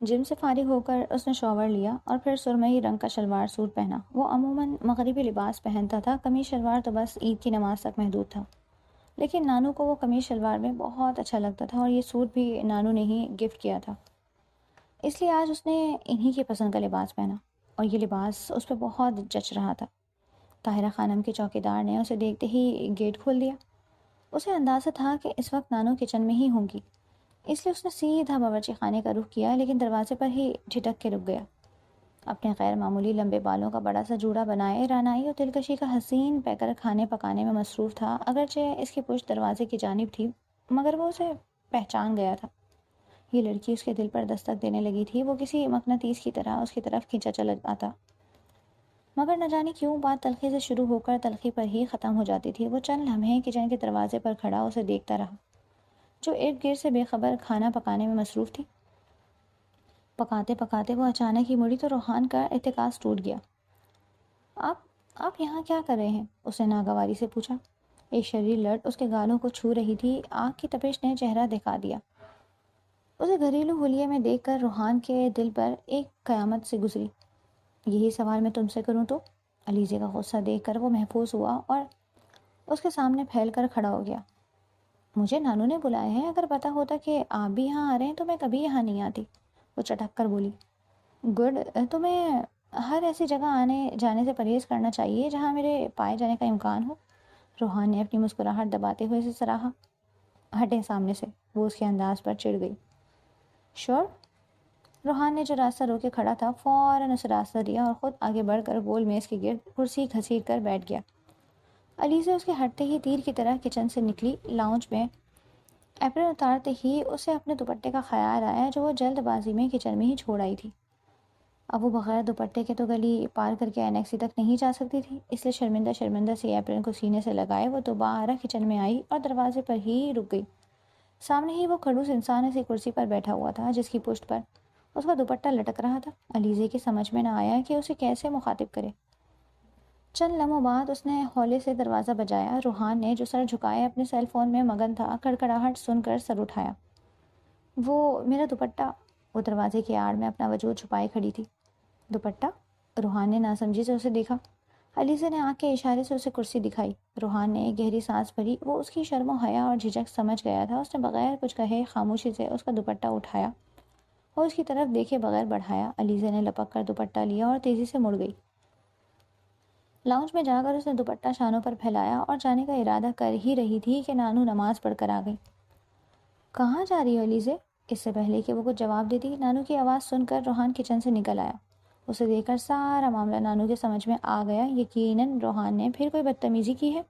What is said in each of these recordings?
جم سے فارغ ہو کر اس نے شاور لیا اور پھر سرمئی رنگ کا شلوار سوٹ پہنا۔ وہ عموماً مغربی لباس پہنتا تھا، قمیص شلوار تو بس عید کی نماز تک محدود تھا، لیکن نانو کو وہ قمیص شلوار میں بہت اچھا لگتا تھا اور یہ سوٹ بھی نانو نے ہی گفٹ کیا تھا، اس لیے آج اس نے انہی کی پسند کا لباس پہنا اور یہ لباس اس پہ بہت جچ رہا تھا۔ طاہرہ خانم کے چوکیدار نے اسے دیکھتے ہی گیٹ کھول دیا۔ اسے اندازہ تھا کہ اس وقت نانو کچن میں ہی ہوں گی، اس لیے اس نے سیدھا باورچی خانے کا رخ کیا، لیکن دروازے پر ہی جھٹک کے رک گیا۔ اپنے غیر معمولی لمبے بالوں کا بڑا سا جوڑا بنائے رانائی اور دلکشی کا حسین پیکر کھانے پکانے میں مصروف تھا، اگرچہ اس کی پشت دروازے کی جانب تھی، مگر وہ اسے پہچان گیا تھا۔ یہ لڑکی اس کے دل پر دستک دینے لگی تھی، وہ کسی مقناطیس کی طرح اس کی طرف کھینچا چلا آتا، مگر نہ جانے کیوں بات تلخی سے شروع ہو کر تلخی پر ہی ختم ہو جاتی تھی۔ وہ چند لمحے کچن کے دروازے پر کھڑا اسے دیکھتا رہا، جو ارد گرد سے بے خبر کھانا پکانے میں مصروف تھی۔ پکاتے پکاتے وہ اچانک ہی مڑی تو روحان کا ارتکاز ٹوٹ گیا۔ آپ یہاں کیا کر رہے ہیں؟ اس نے ناگواری سے پوچھا۔ ایک شریر لٹ اس کے گالوں کو چھو رہی تھی، آنکھ کی تپش نے چہرہ دکھا دیا۔ اسے گھریلو حلیے میں دیکھ کر روحان کے دل پر ایک قیامت سے گزری۔ یہی سوال میں تم سے کروں تو؟ علیزے کا غصہ دیکھ کر وہ محفوظ ہوا اور اس کے سامنے پھیل کر کھڑا ہو گیا۔ مجھے نانو نے بلایا ہے، اگر پتا ہوتا کہ آپ بھی یہاں آ رہے ہیں تو میں کبھی یہاں نہیں آتی، وہ چٹک کر بولی۔ گڈ، تمہیں ہر ایسی جگہ آنے جانے سے پرہیز کرنا چاہیے جہاں میرے پائے جانے کا امکان ہو، روحان نے اپنی مسکراہٹ دباتے ہوئے اسے سراہا۔ ہٹیں سامنے سے، وہ اس کے انداز پر چڑ گئی۔ شور؟ روحان نے جو راستہ روکے کھڑا تھا فوراً اسے راستہ دیا اور خود آگے بڑھ کر گول میز کے گرد کرسی گھسیٹ کر بیٹھ گیا۔ علیزہ اس کے ہٹتے ہی تیر کی طرح کچن سے نکلی۔ لاؤنج میں اپرن اتارتے ہی اسے اپنے دوپٹے کا خیال آیا جو وہ جلد بازی میں کچن میں ہی چھوڑ آئی تھی۔ اب وہ بغیر دوپٹے کے تو گلی پار کر کے اینیکسی تک نہیں جا سکتی تھی، اس لیے شرمندہ سی اپرن کو سینے سے لگائے وہ دوبارہ کچن میں آئی اور دروازے پر ہی رک گئی۔ سامنے ہی وہ کھڑوس انسان ایسی کرسی پر بیٹھا ہوا تھا جس کی پشت پر اس کا دوپٹہ لٹک رہا تھا۔ علیزے کی سمجھ میں نہ آیا کہ اسے کیسے مخاطب کرے۔ چند لمحوں بعد اس نے ہولے سے دروازہ بجایا۔ روحان نے جو سر جھکائے اپنے سیل فون میں مگن تھا، کڑکڑاہٹ سن کر سر اٹھایا۔ وہ میرا دوپٹہ، وہ دروازے کی آڑ میں اپنا وجود چھپائے کھڑی تھی۔ دوپٹہ؟ روحان نے ناسمجھی سے اسے دیکھا۔ علیزہ نے آنکھ کے اشارے سے اسے کرسی دکھائی۔ روحان نے ایک گہری سانس بھری، وہ اس کی شرم و حیا اور جھجک سمجھ گیا تھا۔ اس نے بغیر کچھ کہے خاموشی سے اس کا دوپٹہ اٹھایا اور اس کی طرف دیکھے بغیر بڑھایا۔ علیزہ نے لپک کر دوپٹہ لیا اور تیزی سے مڑ گئی۔ لاؤنج میں جا کر اس نے دوپٹہ شانوں پر پھیلایا اور جانے کا ارادہ کر ہی رہی تھی کہ نانو نماز پڑھ کر آ گئی۔ کہاں جا رہی ہو علیزہ؟ اس سے پہلے کہ وہ کچھ جواب دیتی، نانو کی آواز سن کر روحان کچن سے نکل آیا۔ اسے دیکھ کر سارا معاملہ نانو کے سمجھ میں آ گیا۔ یقیناً روحان نے پھر کوئی بدتمیزی کی ہے۔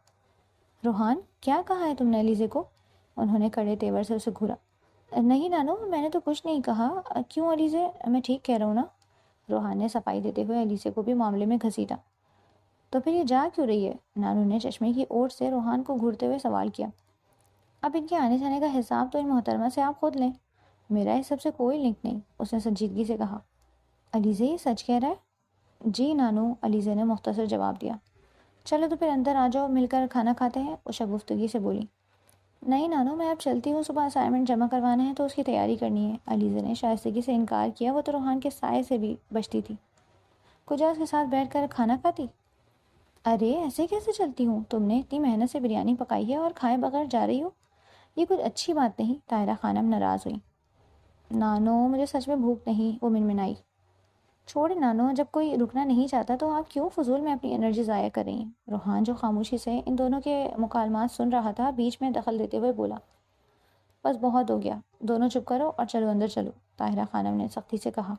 روحان، کیا کہا ہے تم نے علیزہ کو؟ انہوں نے کڑے تیور سے اسے گھورا۔ نہیں نانو، میں نے تو کچھ نہیں کہا۔ کیوں علیزہ، میں ٹھیک کہہ رہا ہوں نا؟ روحان نے صفائی دیتے ہوئے علیزہ کو بھی معاملے میں گھسیٹا۔ تو پھر یہ جا کیوں رہی ہے؟ نانو نے چشمے کی اوٹ سے روحان کو گھورتے ہوئے سوال کیا۔ اب ان کے آنے جانے کا حساب تو ان محترمہ سے آپ خود لیں، میرا اس سب سے کوئی لنک نہیں، اس نے سنجیدگی سے کہا۔ علیزہ یہ سچ کہہ رہا ہے؟ جی نانو، علیزہ نے مختصر جواب دیا۔ چلو تو پھر اندر آ جاؤ، مل کر کھانا کھاتے ہیں، وہ شگفتگی سے بولی۔ نہیں نانو، میں اب چلتی ہوں، صبح اسائنمنٹ جمع کروانا ہے تو اس کی تیاری کرنی ہے، علیزہ نے شائستگی سے انکار کیا۔ وہ تو روحان کے سائے سے بھی بچتی تھی، کجا اس کے ساتھ بیٹھ کر کھانا کھاتی۔ ارے ایسے کیسے چلتی ہوں؟ تم نے اتنی محنت سے بریانی پکائی ہے اور کھائے بغیر جا رہی ہو، یہ کچھ اچھی بات نہیں، طاہرہ خانم ناراض ہوئی۔ نانو مجھے سچ میں بھوک نہیں، وہ منمنائی۔ چھوڑے نانو، جب کوئی رکنا نہیں چاہتا تو آپ کیوں فضول میں اپنی انرجی ضائع کر رہی ہیں؟ روحان جو خاموشی سے ان دونوں کے مکالمات سن رہا تھا بیچ میں دخل دیتے ہوئے بولا۔ بس بہت ہو گیا، دونوں چپ کرو اور چلو اندر چلو، طاہرہ خانم نے سختی سے کہا۔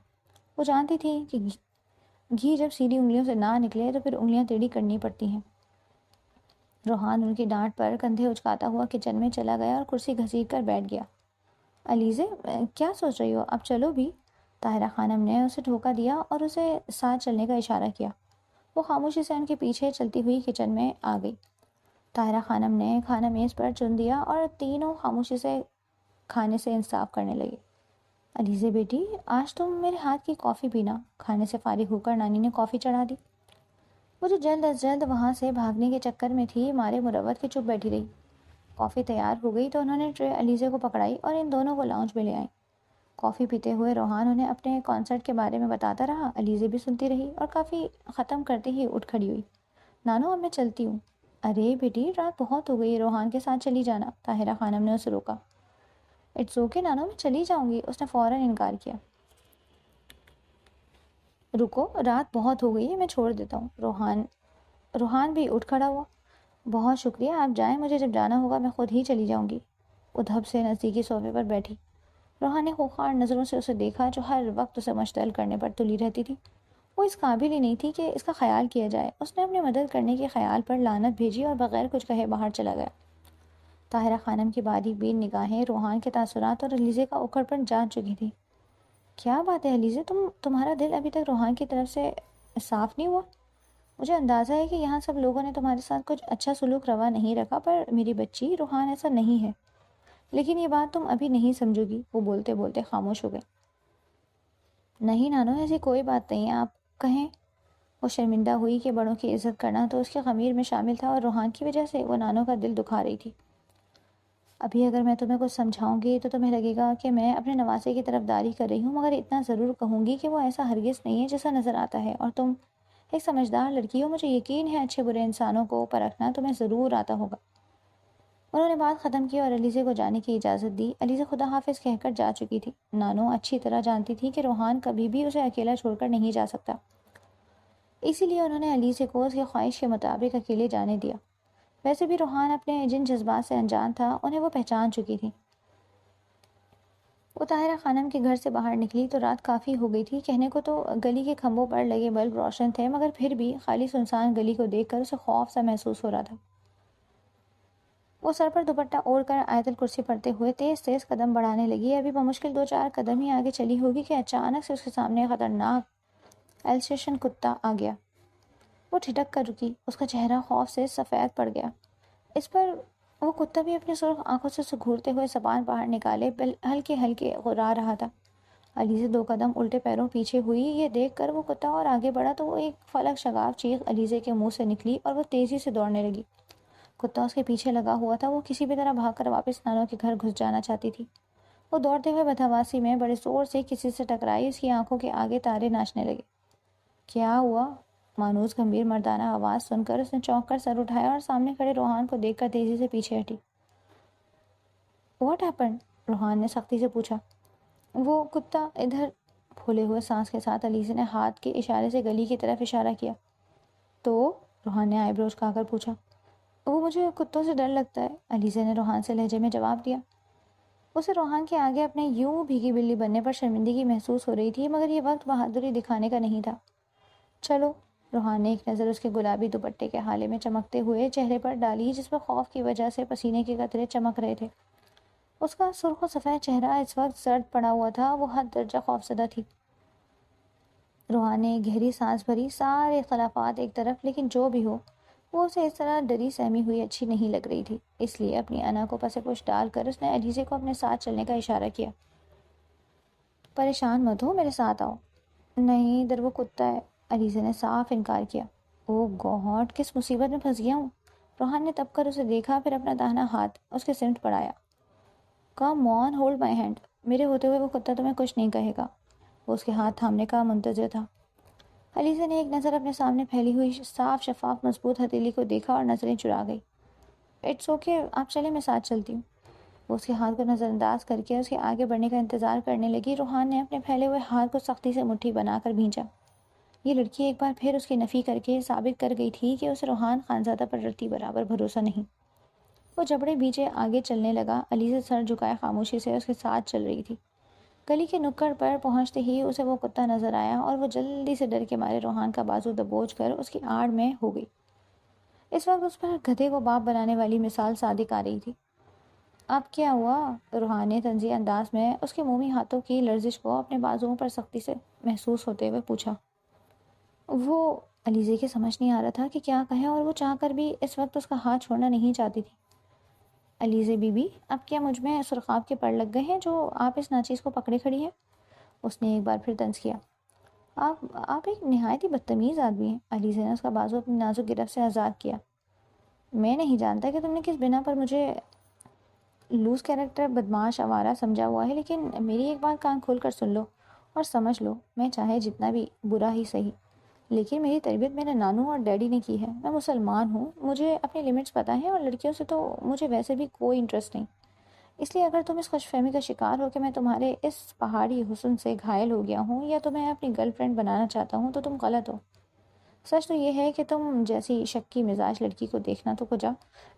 وہ جانتی تھی کہ گھی جب سیدھی انگلیوں سے نہ نکلے تو پھر انگلیاں ٹیڑھی کرنی پڑتی ہیں۔ روحان ان کی ڈانٹ پر کندھے اچکاتا ہوا کچن میں چلا گیا اور کرسی گھسیٹ کر بیٹھ گیا۔ علیزہ کیا سوچ رہی ہو؟ اب چلو بھی، طاہرہ خانم نے اسے دھوکہ دیا اور اسے ساتھ چلنے کا اشارہ کیا۔ وہ خاموشی سے ان کے پیچھے چلتی ہوئی کچن میں آ گئی۔ طاہرہ خانم نے کھانا میز پر چن دیا اور تینوں خاموشی سے کھانے سے انصاف کرنے لگے۔ علیزہ بیٹی، آج تم میرے ہاتھ کی کافی پینا، کھانے سے فارغ ہو کر نانی نے کافی چڑھا دی۔ وہ جو جلد از جلد وہاں سے بھاگنے کے چکر میں تھی، مارے مروت کے چپ بیٹھی رہی۔ کافی تیار ہو گئی تو انہوں نے ٹرے علیزہ کو پکڑائی اور ان دونوں کو لاؤنج میں لے آئیں۔ کافی پیتے ہوئے روحان انہیں اپنے کانسرٹ کے بارے میں بتاتا رہا۔ علیزے بھی سنتی رہی اور کافی ختم کرتے ہی اٹھ کھڑی ہوئی۔ نانو اب میں چلتی ہوں۔ ارے بیٹی رات بہت ہو گئی، روحان کے ساتھ چلی جانا، طاہرہ خانم نے اسے روکا۔ اٹس اوکے نانو، میں چلی جاؤں گی، اس نے فوراً انکار کیا۔ رکو، رات بہت ہو گئی ہے، میں چھوڑ دیتا ہوں۔ روحان بھی اٹھ کھڑا ہوا۔ بہت شکریہ، آپ جائیں، مجھے جب جانا ہوگا میں خود ہی چلی جاؤں گی۔ وہ دھب سے نزدیکی صوفے پر بیٹھی۔ روحان نے خوخار نظروں سے اسے دیکھا جو ہر وقت اسے مشتعل کرنے پر تلی رہتی تھی۔ وہ اس قابل ہی نہیں تھی کہ اس کا خیال کیا جائے۔ اس نے اپنی مدد کرنے کے خیال پر لعنت بھیجی اور بغیر کچھ کہے باہر چلا گیا۔ طاہرہ خانم کی باری بین نگاہیں روحان کے تاثرات اور علیزے کا اکھڑ پر جان چکی تھی۔ کیا بات ہے علیزے، تمہارا دل ابھی تک روحان کی طرف سے صاف نہیں ہوا؟ مجھے اندازہ ہے کہ یہاں سب لوگوں نے تمہارے ساتھ کچھ اچھا سلوک روا نہیں رکھا، پر میری بچی، روحان ایسا نہیں ہے۔ لیکن یہ بات تم ابھی نہیں سمجھو گی۔ وہ بولتے بولتے خاموش ہو گئے۔ نہیں نانو، ایسی کوئی بات نہیں ہے، آپ کہیں۔ وہ شرمندہ ہوئی کہ بڑوں کی عزت کرنا تو اس کے خمیر میں شامل تھا اور روحان کی وجہ سے وہ نانو کا دل دکھا رہی تھی۔ ابھی اگر میں تمہیں کچھ سمجھاؤں گی تو تمہیں لگے گا کہ میں اپنے نواسے کی طرف داری کر رہی ہوں، مگر اتنا ضرور کہوں گی کہ وہ ایسا ہرگز نہیں ہے جیسا نظر آتا ہے، اور تم ایک سمجھدار لڑکی ہو، مجھے یقین ہے اچھے برے انسانوں کو پرکھنا تمہیں ضرور آتا ہوگا۔ انہوں نے بات ختم کی اور علیزے کو جانے کی اجازت دی۔ علیزہ خدا حافظ کہہ کر جا چکی تھی۔ نانو اچھی طرح جانتی تھی کہ روحان کبھی بھی اسے اکیلا چھوڑ کر نہیں جا سکتا، اسی لیے انہوں نے علیزے کو اس کی خواہش کے مطابق اکیلے جانے دیا۔ ویسے بھی روحان اپنے جن جذبات سے انجان تھا انہیں وہ پہچان چکی تھی۔ وہ طاہرہ خانم کے گھر سے باہر نکلی تو رات کافی ہو گئی تھی۔ کہنے کو تو گلی کے کھمبوں پر لگے بلب روشن تھے، مگر پھر بھی خالی سنسان گلی کو دیکھ کر اسے خوف سا محسوس ہو رہا تھا۔ وہ سر پر دوپٹہ اوڑھ کر آیت الکرسی پڑھتے ہوئے تیز تیز قدم بڑھانے لگی۔ ابھی بمشکل 2-4 قدم ہی آگے چلی ہوگی کہ اچانک سے اس کے سامنے خطرناک السیشن کتا آ گیا۔ وہ ٹھٹک کر رکی، اس کا چہرہ خوف سے سفید پڑ گیا۔ اس پر وہ کتا بھی اپنی سرخ آنکھوں سے اسے گھورتے ہوئے زبان باہر نکالے ہلکے ہلکے غرا رہا تھا۔ علیزہ 2 قدم الٹے پیروں پیچھے ہوئی۔ یہ دیکھ کر وہ کتا اور آگے بڑھا تو وہ ایک فلک شگاف چیخ علیزہ کے منہ سے نکلی اور وہ تیزی سے دوڑنے لگی۔ کتا اس کے پیچھے لگا ہوا تھا۔ وہ کسی بھی طرح بھاگ کر واپس نانو کے گھر گھس جانا چاہتی تھی۔ وہ دوڑتے ہوئے بدحواسی میں بڑے زور سے کسی سے ٹکرائی۔ اس کی آنکھوں کے آگے تارے ناچنے لگے۔ کیا ہوا؟ مانوس گمبھیر مردانہ آواز سن کر اس نے چونک کر سر اٹھایا اور سامنے کھڑے روحان کو دیکھ کر تیزی سے پیچھے ہٹی۔ What happened? روحان نے سختی سے پوچھا۔ وہ کتا ادھر۔ پھولے ہوئے سانس کے ساتھ علیزہ نے ہاتھ کے اشارے سے گلی کی طرف اشارہ کیا۔ تو روحان نے آئی بروز کھا کر پوچھا۔ وہ مجھے کتوں سے ڈر لگتا ہے، علیزہ نے روحان سے لہجے میں جواب دیا۔ اسے روحان کے آگے اپنے یوں بھیگی بلی بننے پر شرمندگی محسوس ہو رہی تھی، مگر یہ وقت بہادری دکھانے کا نہیں تھا۔ چلو، روحان نے ایک نظر اس کے گلابی دوپٹے کے حالے میں چمکتے ہوئے چہرے پر ڈالی جس پر خوف کی وجہ سے پسینے کے قطرے چمک رہے تھے۔ اس کا سرخ و سفید چہرہ اس وقت زرد پڑا ہوا تھا۔ وہ حد درجہ خوفزدہ تھی۔ روحان نے ایک گہری سانس بھری۔ سارے اختلافات ایک طرف، لیکن جو بھی ہو وہ اسے اس طرح ڈری سہمی ہوئی اچھی نہیں لگ رہی تھی، اس لیے اپنی انا کو پس پش ڈال کر اس نے علیزہ کو اپنے ساتھ چلنے کا اشارہ کیا۔ پریشان مت ہو، میرے ساتھ آؤ۔ نہیں، ادھر وہ کتا ہے، علیزہ نے صاف انکار کیا۔ او گاڈ، کس مصیبت میں پھنس گیا ہوں۔ روحان نے تب کر اسے دیکھا، پھر اپنا داہنا ہاتھ اس کے سمت بڑھایا۔ کم آن، ہولڈ مائی ہینڈ۔ میرے ہوتے ہوئے وہ کتا تمہیں کچھ نہیں کہے گا۔ وہ اس کے ہاتھ تھامنے کا منتظر تھا۔ علیزہ نے ایک نظر اپنے سامنے پھیلی ہوئی صاف شفاف مضبوط ہتھیلی کو دیکھا اور نظریں چرا گئی۔ اٹس اوکے، آپ چلیں، میں ساتھ چلتی ہوں۔ وہ اس کے ہاتھ کو نظر انداز کر کے اس کے آگے بڑھنے کا انتظار کرنے لگی۔ روحان نے اپنے پھیلے ہوئے ہاتھ کو سختی سے مٹھی بنا کر بھینچا۔ یہ لڑکی ایک بار پھر اس کی نفی کر کے ثابت کر گئی تھی کہ اسے روحان خانزادہ پر رتی برابر بھروسہ نہیں۔ وہ جبڑے بیچے آگے چلنے لگا۔ علیزہ سر جھکائے خاموشی سے اس کے ساتھ چل رہی تھی۔ گلی کے نکڑ پر پہنچتے ہی اسے وہ کتا نظر آیا اور وہ جلدی سے ڈر کے مارے روحان کا بازو دبوچ کر اس کی آڑ میں ہو گئی۔ اس وقت اس پر گدھے کو باپ بنانے والی مثال صادق آ رہی تھی۔ اب کیا ہوا؟ روحان نے طنزیہ انداز میں اس کے مومی ہاتھوں کی لرزش کو اپنے بازوؤں پر سختی سے محسوس ہوتے ہوئے پوچھا۔ وہ علیزہ کی سمجھ نہیں آ رہا تھا کہ کیا کہے، اور وہ چاہ کر بھی اس وقت اس کا ہاتھ چھوڑنا نہیں چاہتی تھی۔ علیزہ بی بی، اب کیا مجھ میں سرخاب کے پڑ لگ گئے ہیں جو آپ اس ناچیز کو پکڑے کھڑی ہیں؟ اس نے ایک بار پھر طنز کیا۔ آپ ایک نہایت ہی بدتمیز آدمی ہیں۔ علیزہ نے اس کا بازو اپنی نازک گرفت سے آزاد کیا۔ میں نہیں جانتا کہ تم نے کس بنا پر مجھے لوز کیریکٹر بدماش آوارہ سمجھا ہوا ہے، لیکن میری ایک بات کان کھول کر سن لو اور سمجھ لو، میں چاہے جتنا بھی برا ہی صحیح، لیکن میری تربیت میرے نانو اور ڈیڈی نے کی ہے۔ میں مسلمان ہوں، مجھے اپنی لمٹس پتہ ہیں، اور لڑکیوں سے تو مجھے ویسے بھی کوئی انٹرسٹ نہیں۔ اس لیے اگر تم اس خوش فہمی کا شکار ہو کہ میں تمہارے اس پہاڑی حسن سے گھائل ہو گیا ہوں یا تمہیں اپنی گرل فرینڈ بنانا چاہتا ہوں، تو تم غلط ہو۔ سچ تو یہ ہے کہ تم جیسی شکی مزاج لڑکی کو دیکھنا تو کجا،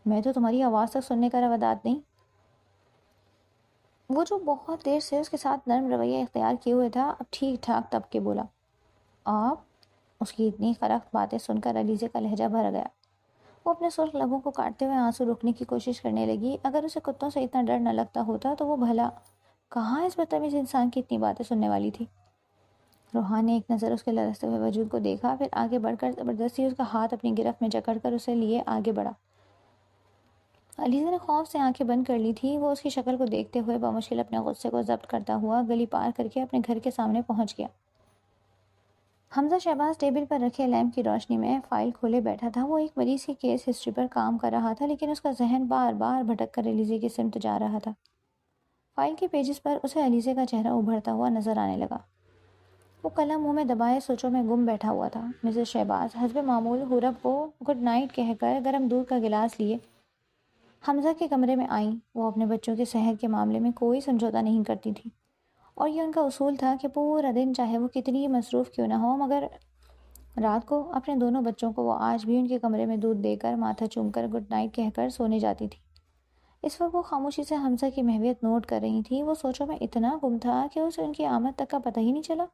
میں تو تمہاری آواز تک سننے کا رواداد نہیں۔ وہ جو بہت دیر سے اس کے ساتھ نرم رویہ اختیار کیے ہوئے تھا، اب ٹھیک ٹھاک تب کے بولا، آپ؟ اس کی اتنی خرخت باتیں سن کر علیزے کا لہجہ بھر گیا۔ وہ اپنے سرخ لبوں کو کاٹتے ہوئے آنسو روکنے کی کوشش کرنے لگی۔ اگر اسے کتوں سے اتنا ڈر نہ لگتا ہوتا تو وہ بھلا کہاں اس بدتمیز انسان کی اتنی باتیں سننے والی تھی۔ روحان نے ایک نظر اس کے لرزتے ہوئے وجود کو دیکھا، پھر آگے بڑھ کر زبردستی اس کا ہاتھ اپنی گرفت میں جکڑ کر اسے لیے آگے بڑھا۔ علیزہ نے خوف سے آنکھیں بند کر لی تھی۔ وہ اس کی شکل کو دیکھتے ہوئے بمشکل اپنے غصے کو ضبط کرتا ہوا گلی پار کر کے اپنے گھر کے سامنے پہنچ گیا۔ حمزہ شہباز ٹیبل پر رکھے لیمپ کی روشنی میں فائل کھولے بیٹھا تھا۔ وہ ایک مریض کی کیس ہسٹری پر کام کر رہا تھا، لیکن اس کا ذہن بار بار بھٹک کر علیزے کی سمت جا رہا تھا۔ فائل کے پیجز پر اسے علیزے کا چہرہ ابھرتا ہوا نظر آنے لگا۔ وہ قلم منہ میں دبائے سوچوں میں گم بیٹھا ہوا تھا۔ مسز شہباز حسب معمول حورب کو گڈ نائٹ کہہ کر گرم دودھ کا گلاس لیے حمزہ کے کمرے میں آئیں۔ وہ اپنے بچوں کے صحت کے معاملے میں کوئی سمجھوتا نہیں کرتی تھی، اور یہ ان کا اصول تھا کہ پورا دن چاہے وہ کتنی ہی مصروف کیوں نہ ہو، مگر رات کو اپنے دونوں بچوں کو وہ آج بھی ان کے کمرے میں دودھ دے کر ماتھا چوم کر گڈ نائٹ کہہ کر سونے جاتی تھی۔ اس وقت وہ خاموشی سے حمزہ کی محویت نوٹ کر رہی تھی۔ وہ سوچوں میں اتنا گم تھا کہ اسے ان کی آمد تک کا پتہ ہی نہیں چلا۔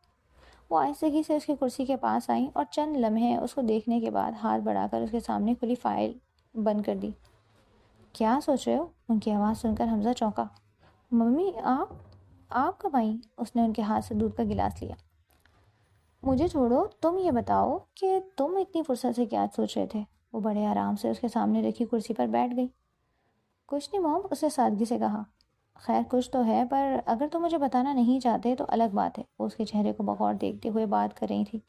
وہ آہستگی سے اس کی کرسی کے پاس آئیں اور چند لمحے اس کو دیکھنے کے بعد ہاتھ بڑھا کر اس کے سامنے کھلی فائل بند کر دی۔ کیا سوچ رہے ہو؟ ان کی آواز سن کر حمزہ چونکا۔ ممی آپ کب آئیں؟ اس نے ان کے ہاتھ سے دودھ کا گلاس لیا۔ مجھے چھوڑو، تم یہ بتاؤ کہ تم اتنی فرصت سے کیا سوچ رہے تھے؟ وہ بڑے آرام سے اس کے سامنے رکھی کرسی پر بیٹھ گئی۔ کچھ نہیں موم، اس نے سادگی سے کہا۔ خیر کچھ تو ہے، پر اگر تم مجھے بتانا نہیں چاہتے تو الگ بات ہے۔ وہ اس کے چہرے کو بغور دیکھتے ہوئے بات کر رہی تھی۔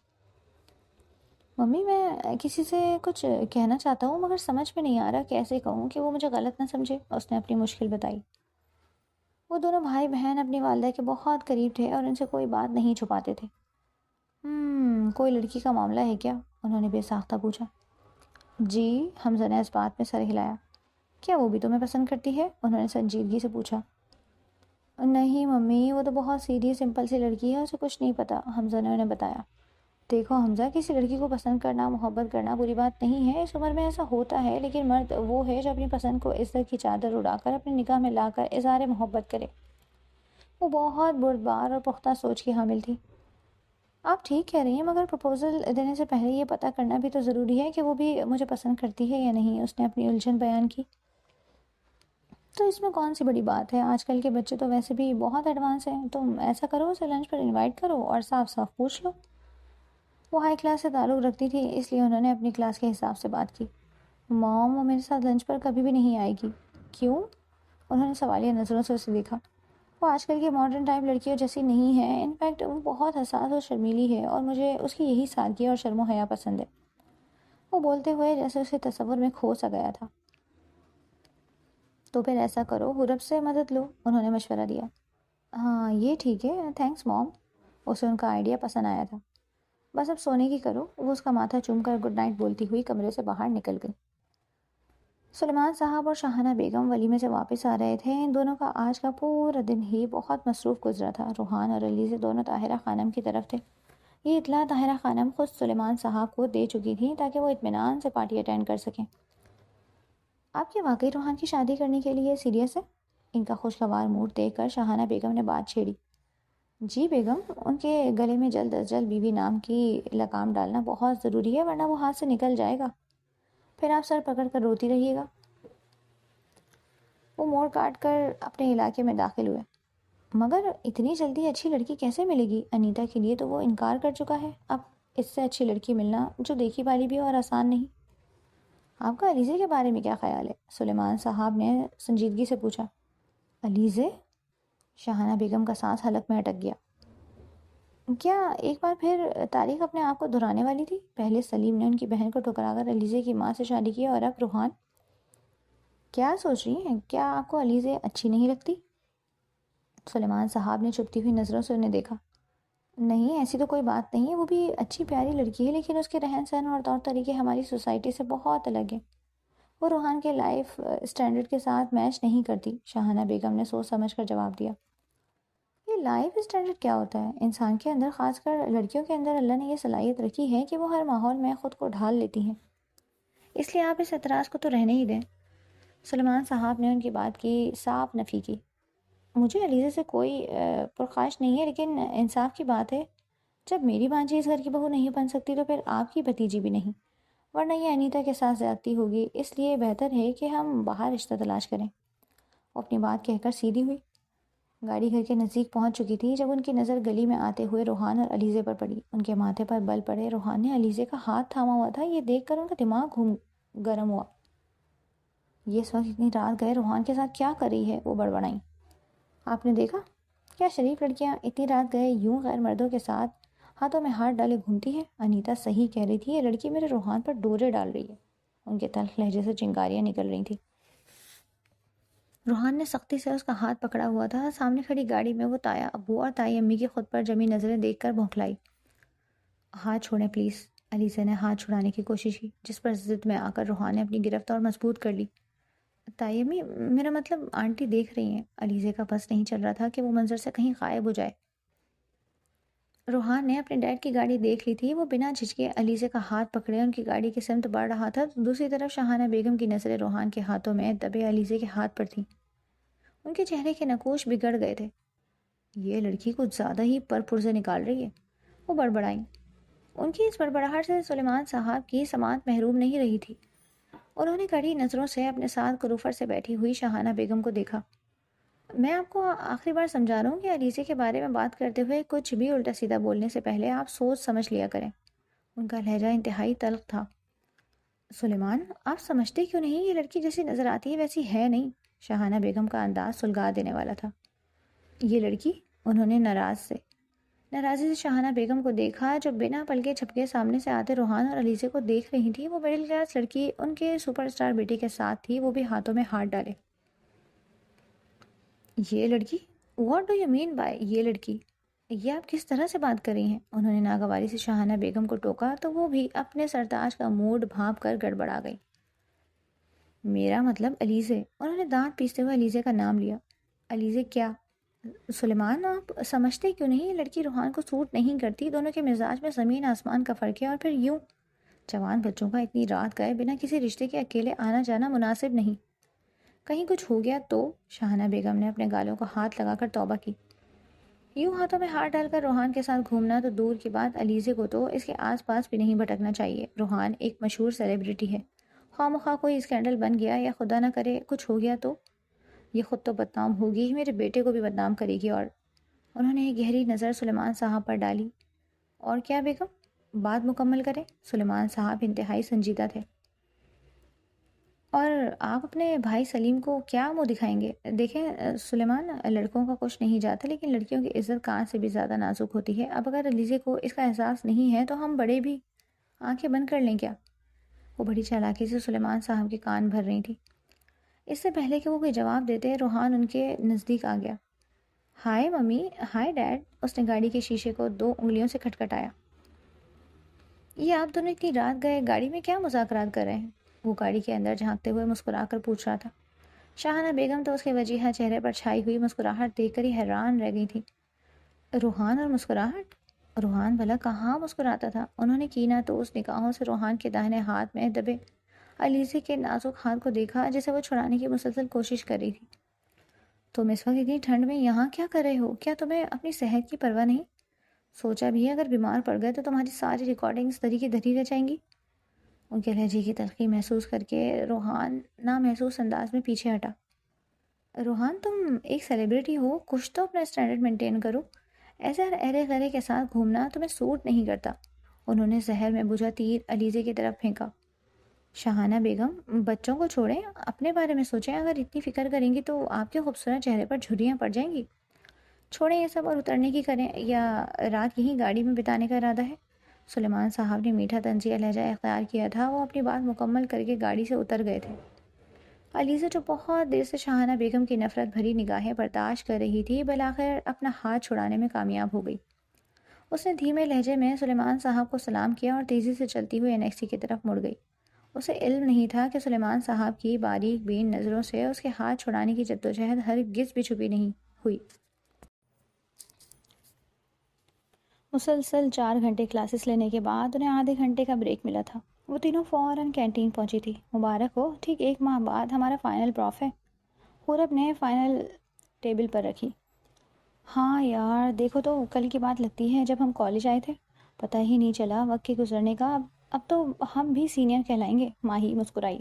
ممی میں کسی سے کچھ کہنا چاہتا ہوں، مگر سمجھ میں نہیں آ رہا کیسے کہوں کہ وہ مجھے غلط نہ سمجھے۔ اس نے اپنی مشکل بتائی۔ وہ دونوں بھائی بہن اپنی والدہ کے بہت قریب تھے اور ان سے کوئی بات نہیں چھپاتے تھے۔ کوئی لڑکی کا معاملہ ہے کیا؟ انہوں نے بے ساختہ پوچھا۔ جی، حمزہ نے اس بات میں سر ہلایا۔ کیا وہ بھی تمہیں پسند کرتی ہے؟ انہوں نے سنجیدگی سے پوچھا۔ نہیں ممی، وہ تو بہت سیدھی سمپل سی لڑکی ہے، اسے کچھ نہیں پتا، حمزہ نے انہیں بتایا۔ دیکھو حمزہ، کسی لڑکی کو پسند کرنا، محبت کرنا بری بات نہیں ہے، اس عمر میں ایسا ہوتا ہے، لیکن مرد وہ ہے جو اپنی پسند کو عزت کی چادر اڑا کر اپنی نگاہ میں لا کر اظہار محبت کرے۔ وہ بہت بردبار اور پختہ سوچ کی حامل تھی۔ آپ ٹھیک کہہ رہی ہیں، مگر پرپوزل دینے سے پہلے یہ پتہ کرنا بھی تو ضروری ہے کہ وہ بھی مجھے پسند کرتی ہے یا نہیں، اس نے اپنی الجھن بیان کی۔ تو اس میں کون سی بڑی بات ہے؟ آج کل کے بچے تو ویسے بھی بہت ایڈوانس ہیں۔ تم ایسا کرو، اسے لنچ پر انوائٹ کرو اور صاف صاف پوچھ لو۔ وہ ہائی کلاس سے تعلق رکھتی تھی، اس لیے انہوں نے اپنی کلاس کے حساب سے بات کی۔ موم، وہ میرے ساتھ لنچ پر کبھی بھی نہیں آئے گی۔ کیوں؟ انہوں نے سوالیہ نظروں سے اسے دیکھا۔ وہ آج کل کی ماڈرن ٹائپ لڑکیوں جیسی نہیں ہے، انفیکٹ وہ بہت حساس اور شرمیلی ہے، اور مجھے اس کی یہی سادگی اور شرم و حیا پسند ہے۔ وہ بولتے ہوئے جیسے اسے تصور میں کھو سا گیا تھا۔ تو پھر ایسا کرو، حورب سے مدد لو، انہوں نے مشورہ دیا۔ ہاں یہ ٹھیک ہے، تھینکس موم۔ اسے ان کا آئیڈیا پسند آیا تھا۔ بس اب سونے کی کرو۔ وہ اس کا ماتھا چوم کر گڈ نائٹ بولتی ہوئی کمرے سے باہر نکل گئی۔ سلیمان صاحب اور شاہانہ بیگم ولیمے سے واپس آ رہے تھے۔ ان دونوں کا آج کا پورا دن ہی بہت مصروف گزرا تھا۔ روحان اور علیزے دونوں طاہرہ خانم کی طرف تھے۔ یہ اطلاع طاہرہ خانم خود سلیمان صاحب کو دے چکی تھی تاکہ وہ اطمینان سے پارٹی اٹینڈ کر سکیں۔ آپ کیا واقعی روحان کی شادی کرنے کے لیے سیریس ہے؟ ان کا خوشگوار موڈ دیکھ کر شاہانہ بیگم نے بات چھیڑی۔ جی بیگم، ان کے گلے میں جلد از جلد بیوی نام کی لگام ڈالنا بہت ضروری ہے، ورنہ وہ ہاتھ سے نکل جائے گا، پھر آپ سر پکڑ کر روتی رہیے گا۔ وہ موڑ کاٹ کر اپنے علاقے میں داخل ہوئے۔ مگر اتنی جلدی اچھی لڑکی کیسے ملے گی؟ انیتا کے لیے تو وہ انکار کر چکا ہے، اب اس سے اچھی لڑکی ملنا جو دیکھی بھالی بھی اور آسان نہیں۔ آپ کا علیزے کے بارے میں کیا خیال ہے؟ سلیمان صاحب نے سنجیدگی سے پوچھا۔ علیزے؟ شاہانہ بیگم کا سانس حلق میں اٹک گیا۔ کیا ایک بار پھر تاریخ اپنے آپ کو دہرانے والی تھی؟ پہلے سلیم نے ان کی بہن کو ٹھکرا کر علیزے کی ماں سے شادی کی، اور اب روحان۔ کیا سوچ رہی ہیں؟ کیا آپ کو علیزے اچھی نہیں لگتی؟ سلیمان صاحب نے چپتی ہوئی نظروں سے انہیں دیکھا۔ نہیں، ایسی تو کوئی بات نہیں ہے، وہ بھی اچھی پیاری لڑکی ہے، لیکن اس کے رہن سہن اور طور طریقے ہماری سوسائٹی سے بہت الگ ہیں۔ وہ روحان کے لائف اسٹینڈرڈ کے ساتھ میچ نہیں کرتی، شاہانہ بیگم نے سوچ سمجھ کر جواب دیا۔ یہ لائف اسٹینڈرڈ کیا ہوتا ہے؟ انسان کے اندر، خاص کر لڑکیوں کے اندر، اللہ نے یہ صلاحیت رکھی ہے کہ وہ ہر ماحول میں خود کو ڈھال لیتی ہیں، اس لیے آپ اس اعتراض کو تو رہنے ہی دیں۔ سلیمان صاحب نے ان کی بات کی صاف نفی کی۔ مجھے علیزہ سے کوئی پرخاش نہیں ہے، لیکن انصاف کی بات ہے، جب میری بانجی اس گھر کی بہو نہیں بن سکتی تو پھر آپ کی بھتیجی بھی نہیں، ورنہ یہ انیتا کے ساتھ زیادتی ہوگی، اس لیے بہتر ہے کہ ہم باہر رشتہ تلاش کریں۔ وہ اپنی بات کہہ کر سیدھی ہوئی۔ گاڑی گھر کے نزدیک پہنچ چکی تھی جب ان کی نظر گلی میں آتے ہوئے روحان اور علیزے پر پڑی۔ ان کے ماتھے پر بل پڑے روحان نے علیزے کا ہاتھ تھاما ہوا تھا، یہ دیکھ کر ان کا دماغ گرم ہوا۔ یہ اس وقت اتنی رات گئے روحان کے ساتھ کیا کر رہی ہے؟ وہ بڑبڑائیں۔ آپ نے دیکھا کیا شریف لڑکیاں اتنی رات گئے یوں غیر مردوں کے ساتھ ہاتھوں میں ہاتھ ڈالے گھومتی ہے؟ انیتا صحیح کہہ رہی تھی، یہ لڑکی میرے روحان پر ڈورے ڈال رہی ہے۔ ان کے تلخ لہجے سے چنگاریاں نکل رہی تھیں۔ روحان نے سختی سے اس کا ہاتھ پکڑا ہوا تھا۔ سامنے کھڑی گاڑی میں وہ تایا ابو اور تائی امی کی خود پر جمی نظریں دیکھ کر بھونکلائی۔ ہاتھ چھوڑیں پلیز۔ علیزہ نے ہاتھ چھڑانے کی کوشش کی، جس پر ضد میں آ کر روحان نے اپنی گرفت اور مضبوط کر لی۔ تائی امی، میرا مطلب آنٹی دیکھ رہی ہیں۔ علیزہ کا بس نہیں چل رہا تھا کہ وہ منظر سے کہیں غائب ہو جائے۔ روحان نے اپنے ڈیڈ کی گاڑی دیکھ لی تھی۔ وہ بنا جھجکے علیزہ کا ہاتھ پکڑے ان کی گاڑی کی سمت بڑھ رہا تھا، تو دوسری طرف شاہانہ بیگم کی نظریں روحان کے ہاتھوں میں دبے علیزہ کے ہاتھ پر تھیں۔ ان کے چہرے کے نقوش بگڑ گئے تھے۔ یہ لڑکی کچھ زیادہ ہی پرپرزے نکال رہی ہے، وہ بڑبڑائیں۔ ان کی اس بڑبڑاہٹ سے سلیمان صاحب کی سماعت محروم نہیں رہی تھی۔ انہوں نے کڑی نظروں سے اپنے ساتھ کروفر سے بیٹھی ہوئی شاہانہ بیگم کو دیکھا۔ میں آپ کو آخری بار سمجھا رہا ہوں کہ علیزہ کے بارے میں بات کرتے ہوئے کچھ بھی الٹا سیدھا بولنے سے پہلے آپ سوچ سمجھ لیا کریں۔ ان کا لہجہ انتہائی تلخ تھا۔ سلیمان، آپ سمجھتے کیوں نہیں؟ یہ لڑکی جیسی نظر آتی ہے ویسی ہے نہیں۔ شاہانہ بیگم کا انداز سلگا دینے والا تھا۔ یہ لڑکی؟ انہوں نے ناراضی سے شاہانہ بیگم کو دیکھا، جو بنا پلکے جھپکے سامنے سے آتے روحان اور علیزہ کو دیکھ رہی تھی۔ وہ مڈل کلاس لڑکی ان کے سپر اسٹار بیٹے کے ساتھ تھی، وہ بھی ہاتھوں میں ہاتھ ڈالے۔ یہ لڑکی؟ What do you mean by یہ لڑکی؟ یہ آپ کس طرح سے بات کر رہی ہیں؟ انہوں نے ناگواری سے شاہانہ بیگم کو ٹوکا تو وہ بھی اپنے سرتاج کا موڈ بھانپ کر گڑبڑا گئی۔ میرا مطلب علیزہ۔ انہوں نے دانت پیستے ہوئے علیزہ کا نام لیا۔ علیزہ کیا؟ سلیمان، آپ سمجھتے کیوں نہیں؟ یہ لڑکی روحان کو سوٹ نہیں کرتی، دونوں کے مزاج میں زمین آسمان کا فرق ہے، اور پھر یوں جوان بچوں کا اتنی رات گئے بنا کسی رشتے کے اکیلے آنا جانا مناسب نہیں۔ کہیں کچھ ہو گیا تو؟ شاہانہ بیگم نے اپنے گالوں کو ہاتھ لگا کر توبہ کی۔ یوں ہاتھوں میں ہاتھ ڈال کر روحان کے ساتھ گھومنا تو دور کی بات، علیزہ کو تو اس کے آس پاس بھی نہیں بھٹکنا چاہیے۔ روحان ایک مشہور سیلیبریٹی ہے، خواہ مخواہ کوئی اسکینڈل بن گیا یا خدا نہ کرے کچھ ہو گیا تو یہ خود تو بدنام ہوگی، میرے بیٹے کو بھی بدنام کرے گی۔ اور انہوں نے ایک گہری نظر سلیمان صاحب پر ڈالی۔ اور کیا بیگم؟ بات مکمل کریں۔ سلیمان صاحب انتہائی سنجیدہ تھے۔ اور آپ اپنے بھائی سلیم کو کیا منہ دکھائیں گے؟ دیکھیں سلیمان، لڑکوں کا کچھ نہیں جاتا، لیکن لڑکیوں کی عزت کان سے بھی زیادہ نازک ہوتی ہے۔ اب اگر علیزہ کو اس کا احساس نہیں ہے تو ہم بڑے بھی آنکھیں بند کر لیں کیا؟ وہ بڑی چالاکی سے سلیمان صاحب کے کان بھر رہی تھی۔ اس سے پہلے کہ وہ کوئی جواب دیتے، روحان ان کے نزدیک آ گیا۔ ہائے ممی، ہائے ڈیڈ۔ اس نے گاڑی کے شیشے کو 2 انگلیوں سے کھٹکھٹایا۔ یہ آپ دونوں اتنی رات گئے گاڑی میں کیا مذاکرات کر رہے ہیں؟ وہ گاڑی کے اندر جھانکتے ہوئے مسکرا کر پوچھ رہا تھا۔ شاہانہ بیگم تو اس کے وجیحہ چہرے پر چھائی ہوئی مسکراہٹ دیکھ کر ہی حیران رہ گئی تھی۔ روحان اور مسکراہٹ؟ روحان بھلا کہاں مسکراتا تھا؟ انہوں نے کینہ تو اس نگاہوں سے روحان کے داہنے ہاتھ میں دبے علیزہ کے نازک ہاتھ کو دیکھا، جسے وہ چھڑانے کی مسلسل کوشش کر رہی تھی۔ تم اس وقت اتنی ٹھنڈ میں یہاں کیا کر رہے ہو؟ کیا تمہیں اپنی صحت کی پرواہ نہیں؟ سوچا بھی ہے اگر بیمار پڑ گئے تو تمہاری ساری ریکارڈنگز دری کی دری رہ جائیں گی؟ ان کے لہجے کی تلخی محسوس کر کے روحان نامحسوس انداز میں پیچھے ہٹا۔ روحان، تم ایک سیلیبریٹی ہو، کچھ تو اپنا اسٹینڈرڈ مینٹین کرو۔ ایسے ارے غیرے کے ساتھ گھومنا تمہیں سوٹ نہیں کرتا۔ انہوں نے زہر میں بجھا تیر علیزہ کی طرف پھینکا۔ شاہانہ بیگم، بچوں کو چھوڑیں، اپنے بارے میں سوچیں۔ اگر اتنی فکر کریں گی تو آپ کے خوبصورت چہرے پر جھریاں پڑ جائیں گی۔ چھوڑیں یہ سب اور اترنے کی کریں، یا رات یہیں گاڑی میں بتانے کا ارادہ ہے؟ سلیمان صاحب نے میٹھا طنزیہ لہجہ اختیار کیا تھا۔ وہ اپنی بات مکمل کر کے گاڑی سے اتر گئے تھے۔ علیزہ جو بہت دیر سے شاہانہ بیگم کی نفرت بھری نگاہیں برداشت کر رہی تھی، بالآخر اپنا ہاتھ چھڑانے میں کامیاب ہو گئی۔ اس نے دھیمے لہجے میں سلیمان صاحب کو سلام کیا اور تیزی سے چلتی ہوئی انیکسی کی طرف مڑ گئی۔ اسے علم نہیں تھا کہ سلیمان صاحب کی باریک بین نظروں سے اس کے ہاتھ چھڑانے کی جدوجہد ہرگز بھی چھپی نہیں ہوئی۔ مسلسل 4 گھنٹے کلاسز لینے کے بعد انہیں آدھے گھنٹے کا بریک ملا تھا۔ وہ تینوں فوراً کینٹین پہنچی تھی۔ مبارک ہو، ٹھیک 1 ماہ بعد ہمارا فائنل پروف ہے، پورب نے فائنل ٹیبل پر رکھی۔ ہاں یار، دیکھو تو کل کی بات لگتی ہے جب ہم کالج آئے تھے، پتہ ہی نہیں چلا وقت کے گزرنے کا۔ اب تو ہم بھی سینئر کہلائیں گے، ماہی مسکرائی۔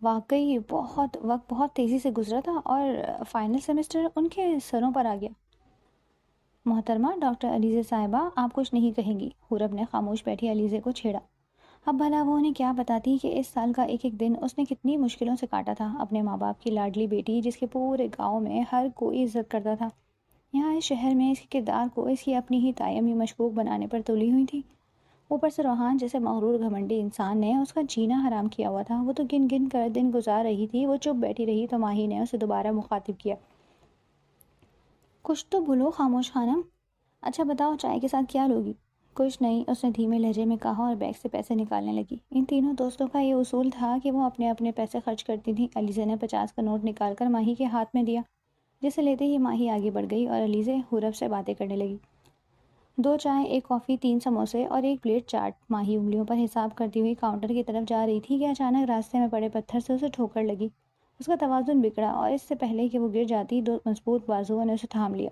واقعی وقت بہت تیزی سے گزرا تھا اور فائنل سیمسٹر ان کے سروں پر آ گیا۔ محترمہ ڈاکٹر علیزہ صاحبہ، آپ کچھ نہیں کہیں گی، پورب نے خاموش بیٹھی علیزہ کو چھیڑا۔ اب بھلا وہ انہیں کیا بتاتی کہ اس سال کا ایک ایک دن اس نے کتنی مشکلوں سے کاٹا تھا، اپنے ماں باپ کی لاڈلی بیٹی جس کے پورے گاؤں میں ہر کوئی عزت کرتا تھا، یہاں اس شہر میں اس کے کردار کو اس کی اپنی ہی تایمی مشکوک بنانے پر تلی ہوئی تھی۔ اوپر سے روحان جیسے مغرور گھمنڈی انسان نے اس کا جینا حرام کیا ہوا تھا۔ وہ تو گن گن کر دن گزار رہی تھی۔ وہ چپ بیٹھی رہی تو ماہی نے اسے دوبارہ مخاطب کیا۔ کچھ تو بولو خاموش خانم، اچھا بتاؤ چائے کے ساتھ کیا لوگی؟ کچھ نہیں، اس نے دھیمے لہجے میں کہا اور بیگ سے پیسے نکالنے لگی۔ ان تینوں دوستوں کا یہ اصول تھا کہ وہ اپنے اپنے پیسے خرچ کرتی تھیں۔ علیزہ نے 50 کا نوٹ نکال کر ماہی کے ہاتھ میں دیا، جسے لیتے ہی ماہی آگے بڑھ گئی اور علیزہ حورب سے باتیں کرنے لگی۔ 2 چائے، 1 کافی، 3 سموسے اور 1 پلیٹ چاٹ۔ ماہی انگلیوں پر حساب کرتی ہوئی کاؤنٹر کی طرف جا رہی تھی کہ اچانک راستے میں پڑے پتھر سے اسے ٹھوکر لگی۔ اس کا توازن بگڑا اور اس سے پہلے کہ وہ گر جاتی 2 مضبوط بازوؤں نے اسے تھام لیا۔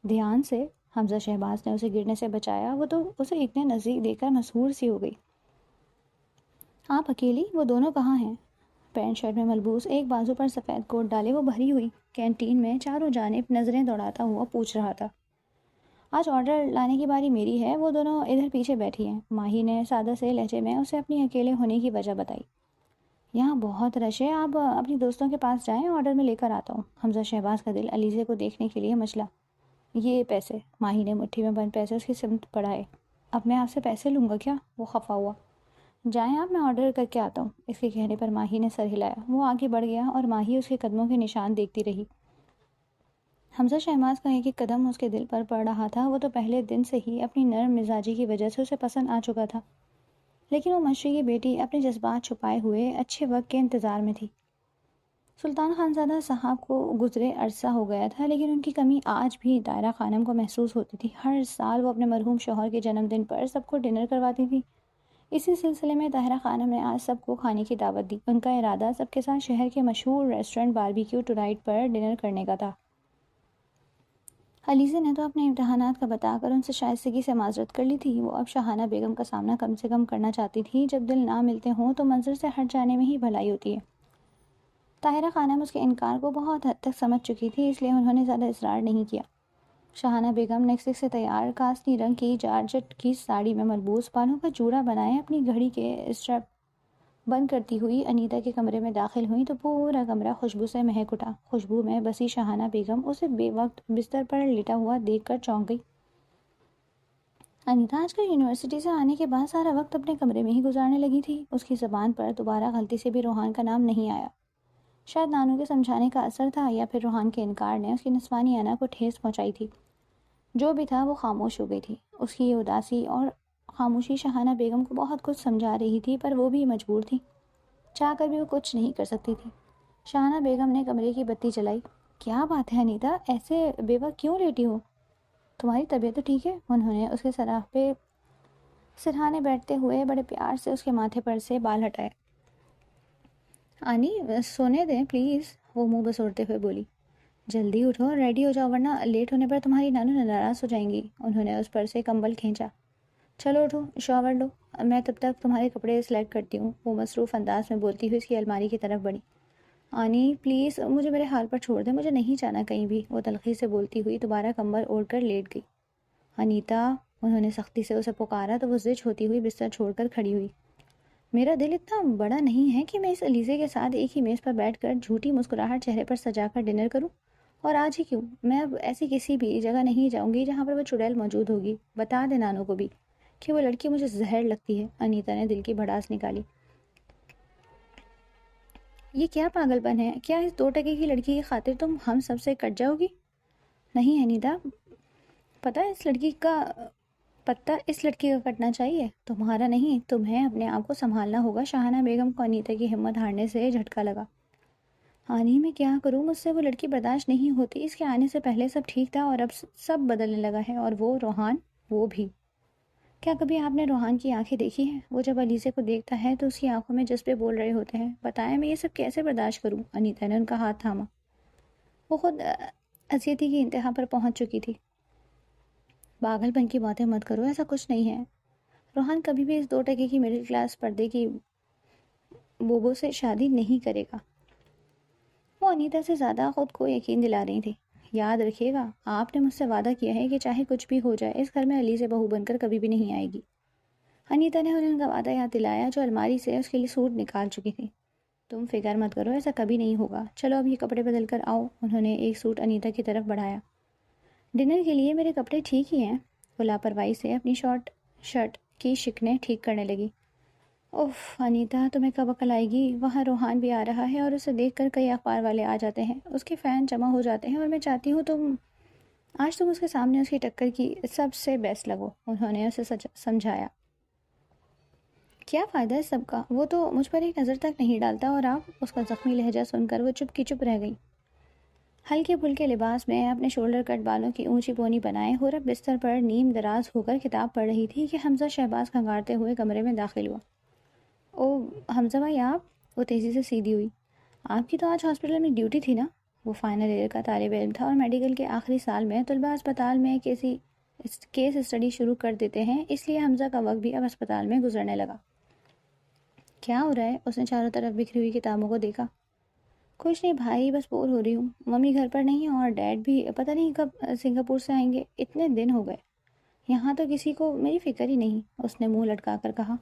دھیان سے، حمزہ شہباز نے اسے گرنے سے بچایا۔ وہ تو اسے اتنے نزدیک دیکھ کر مسحور سی ہو گئی۔ آپ اکیلی؟ وہ دونوں کہاں ہیں؟ پینٹ شرٹ میں ملبوس، ایک بازو پر سفید کوٹ ڈالے، وہ بھری ہوئی کینٹین میں چاروں جانب نظریں دوڑاتا ہوا پوچھ رہا تھا۔ آج آرڈر لانے کی باری میری ہے، وہ دونوں ادھر پیچھے بیٹھی ہیں۔ ماہی نے سادہ سے لہجے میں اسے اپنی اکیلے ہونے کی وجہ بتائی۔ یہاں بہت رش ہے، آپ اپنی دوستوں کے پاس جائیں، آرڈر میں لے کر آتا ہوں۔ حمزہ شہباز کا دل علیزہ کو دیکھنے کے لیے مچلا۔ یہ پیسے، ماہی نے مٹھی میں بند پیسے اس کی سمت بڑھائے۔ اب میں آپ سے پیسے لوں گا کیا؟ وہ خفا ہوا۔ جائیں آپ، میں آرڈر کر کے آتا ہوں۔ اس کے کہنے پر ماہی نے سر ہلایا۔ وہ آگے بڑھ گیا اور ماہی اس کے قدموں کے نشان دیکھتی رہی۔ حمزہ شہباز کا ایک ایک قدم اس کے دل پر پڑ رہا تھا۔ وہ تو پہلے دن سے ہی اپنی نرم مزاجی کی وجہ سے اسے پسند آ چکا تھا، لیکن وہ مشرقی بیٹی اپنے جذبات چھپائے ہوئے اچھے وقت کے انتظار میں تھی۔ سلطان خانزادہ صاحب کو گزرے عرصہ ہو گیا تھا، لیکن ان کی کمی آج بھی طاہرہ خانم کو محسوس ہوتی تھی۔ ہر سال وہ اپنے مرحوم شوہر کے جنم دن پر سب کو ڈنر کرواتی تھی۔ اسی سلسلے میں طاہرہ خانم نے آج سب کو کھانے کی دعوت دی۔ ان کا ارادہ سب کے ساتھ شہر کے مشہور ریسٹورنٹ باربیکیو ٹونائٹ پر ڈنر کرنے کا تھا۔ علیزہ نے تو اپنے امتحانات کا بتا کر ان سے شائستگی سے معذرت کر لی تھی۔ وہ اب شاہانہ بیگم کا سامنا کم سے کم کرنا چاہتی تھی۔ جب دل نہ ملتے ہوں تو منظر سے ہٹ جانے میں ہی بھلائی ہوتی ہے۔ طاہرہ خانم اس کے انکار کو بہت حد تک سمجھ چکی تھی، اس لیے انہوں نے زیادہ اصرار نہیں کیا۔ شاہانہ بیگم نیکسٹ سے تیار کاسنی رنگ کی جارجٹ کی ساڑی میں ملبوس، بالوں کا جوڑا بنائے اپنی گھڑی کے اسٹریپ بند کرتی ہوئی انیتا کے کمرے میں داخل ہوئی تو پورا کمرہ خوشبو سے مہک اٹھا۔ خوشبو میں بسی شاہانہ بیگم اسے بے وقت بستر پر لیٹا ہوا دیکھ کر چونک گئی۔ انیتا آج کل یونیورسٹی سے آنے کے بعد سارا وقت اپنے کمرے میں ہی گزارنے لگی تھی۔ اس کی زبان پر دوبارہ غلطی سے بھی روحان کا نام نہیں آیا۔ شاید نانو کے سمجھانے کا اثر تھا یا پھر روحان کے انکار نے اس کی نسوانی انا کو ٹھیس پہنچائی تھی۔ جو بھی تھا وہ خاموش ہو گئی تھی۔ اس کی یہ اداسی اور خاموشی شاہانہ بیگم کو بہت کچھ سمجھا رہی تھی، پر وہ بھی مجبور تھی، چاہ کر بھی وہ کچھ نہیں کر سکتی تھی۔ شاہانہ بیگم نے کمرے کی بتی جلائی۔ کیا بات ہے انیتا، ایسے بے وقت کیوں لیٹی ہو؟ تمہاری طبیعت تو ٹھیک ہے؟ انہوں نے اس کے سراہ پہ سرہانے بیٹھتے ہوئے بڑے پیار سے اس کے ماتھے پر سے بال ہٹائے۔ آنی سونے دیں پلیز، وہ منہ بسوڑتے ہوئے بولی۔ جلدی اٹھو اور ریڈی ہو جاؤ ورنہ لیٹ ہونے پر تمہاری نانو ناراض ہو جائیں گی۔ انہوں نے اس پر سے کمبل کھینچا۔ چلو اٹھو، شاور لو، میں تب تک تمہارے کپڑے سلیکٹ کرتی ہوں، وہ مصروف انداز میں بولتی ہوئی اس کی الماری کی طرف بڑھی۔ آنی پلیز مجھے میرے حال پر چھوڑ دیں، مجھے نہیں جانا کہیں بھی، وہ تلخی سے بولتی ہوئی دوبارہ کمبل اوڑھ کر لیٹ گئی۔ انیتا، انہوں نے سختی سے اسے پکارا تو وہ زچ ہوتی ہوئی بستر چھوڑ کر کھڑی ہوئی۔ میرا دل اتنا بڑا نہیں ہے کہ میں اس علیزے کے ساتھ ایک ہی میز پر بیٹھ کر جھوٹی مسکراہٹ چہرے پر سجا کر ڈنر کروں، اور آج ہی کیوں، میں اب ایسی کسی بھی جگہ نہیں جاؤں گی جہاں پر وہ چڑیل موجود ہوگی۔ بتا دے نانو کو بھی کہ وہ لڑکی مجھے زہر لگتی ہے۔ انیتا نے دل کی بھڑاس نکالی۔ یہ کیا پاگل پن ہے؟ کیا اس 2 ٹکے کی لڑکی کی خاطر تم ہم سب سے کٹ جاؤ گی؟ نہیں انیتا، پتہ اس لڑکی کا کٹنا چاہیے، تمہارا نہیں۔ تمہیں اپنے آپ کو سنبھالنا ہوگا۔ شاہانہ بیگم کو انیتا کی ہمت ہارنے سے جھٹکا لگا۔ آنی میں کیا کروں، مجھ سے وہ لڑکی برداشت نہیں ہوتی۔ اس کے آنے سے پہلے سب ٹھیک تھا اور اب سب بدلنے لگا ہے، اور وہ روحان، وہ بھی۔ کیا کبھی آپ نے روحان کی آنکھیں دیکھی ہیں؟ وہ جب علیزے کو دیکھتا ہے تو اس کی آنکھوں میں جذبے بول رہے ہوتے ہیں۔ بتائیں میں یہ سب کیسے برداشت کروں؟ انیتا نے ان کا ہاتھ تھاما۔ وہ خود اذیتی کی انتہا پر پہنچ چکی تھی۔ پاگل پن کی باتیں مت کرو، ایسا کچھ نہیں ہے۔ روحان کبھی بھی اس 2 ٹکے کی مڈل کلاس پردے کی بوبو سے شادی نہیں کرے گا۔ وہ انیتا سے زیادہ خود کو یقین دلا رہی تھی۔ یاد رکھیے گا، آپ نے مجھ سے وعدہ کیا ہے کہ چاہے کچھ بھی ہو جائے اس گھر میں علیزے بہو بن کر کبھی بھی نہیں آئے گی۔ انیتا نے انہیں ان کا وعدہ یاد دلایا جو الماری سے اس کے لیے سوٹ نکال چکی تھی۔ تم فکر مت کرو، ایسا کبھی نہیں ہوگا۔ چلو اب یہ کپڑے بدل کر آؤ۔ انہوں نے ایک سوٹ انیتا کی طرف بڑھایا۔ ڈنر کے لیے میرے کپڑے ٹھیک ہی ہیں؟ وہ لاپرواہی سے اپنی شرٹ کی شکنیں ٹھیک کرنے لگی۔ اوف انیتا، تمہیں کب عقل آئے گی؟ وہاں روحان بھی آ رہا ہے اور اسے دیکھ کر کئی اخبار والے آ جاتے ہیں، اس کے فین جمع ہو جاتے ہیں، اور میں چاہتی ہوں آج تم اس کے سامنے اس کی ٹکر کی سب سے بیسٹ لگو۔ انہوں نے اسے سمجھایا۔ کیا فائدہ ہے سب کا؟ وہ تو مجھ پر ایک نظر تک نہیں ڈالتا، اور آپ؟ اس کا زخمی لہجہ سن کر وہ چپ کی چپ رہ گئی۔ ہلکے پھلکے لباس میں اپنے شولڈر کٹ بالوں کی اونچی پونی بنائے حورب بستر پر نیم دراز ہو کر کتاب پڑھ رہی تھی کہ حمزہ شہباز کھنگارتے ہوئے کمرے میں داخل ہوا۔ او حمزہ بھائی آپ؟ وہ تیزی سے سیدھی ہوئی۔ آپ کی تو آج ہاسپٹل میں ڈیوٹی تھی نا؟ وہ فائنل ایئر کا طالب علم تھا اور میڈیکل کے آخری سال میں طلباء اسپتال میں کیس اسٹڈی شروع کر دیتے ہیں، اس لیے حمزہ کا وقت بھی اب اسپتال میں گزرنے لگا۔ کیا ہو رہا ہے؟ اس نے چاروں طرف بکھری ہوئی کتابوں کو دیکھا۔ کچھ نہیں بھائی، بس بور ہو رہی ہوں۔ ممی گھر پر نہیں اور ڈیڈ بھی پتہ نہیں کب سنگاپور سے آئیں گے، اتنے دن ہو گئے یہاں تو کسی کو میری فکر ہی نہیں۔ اس نے منہ لٹکا کر کہا۔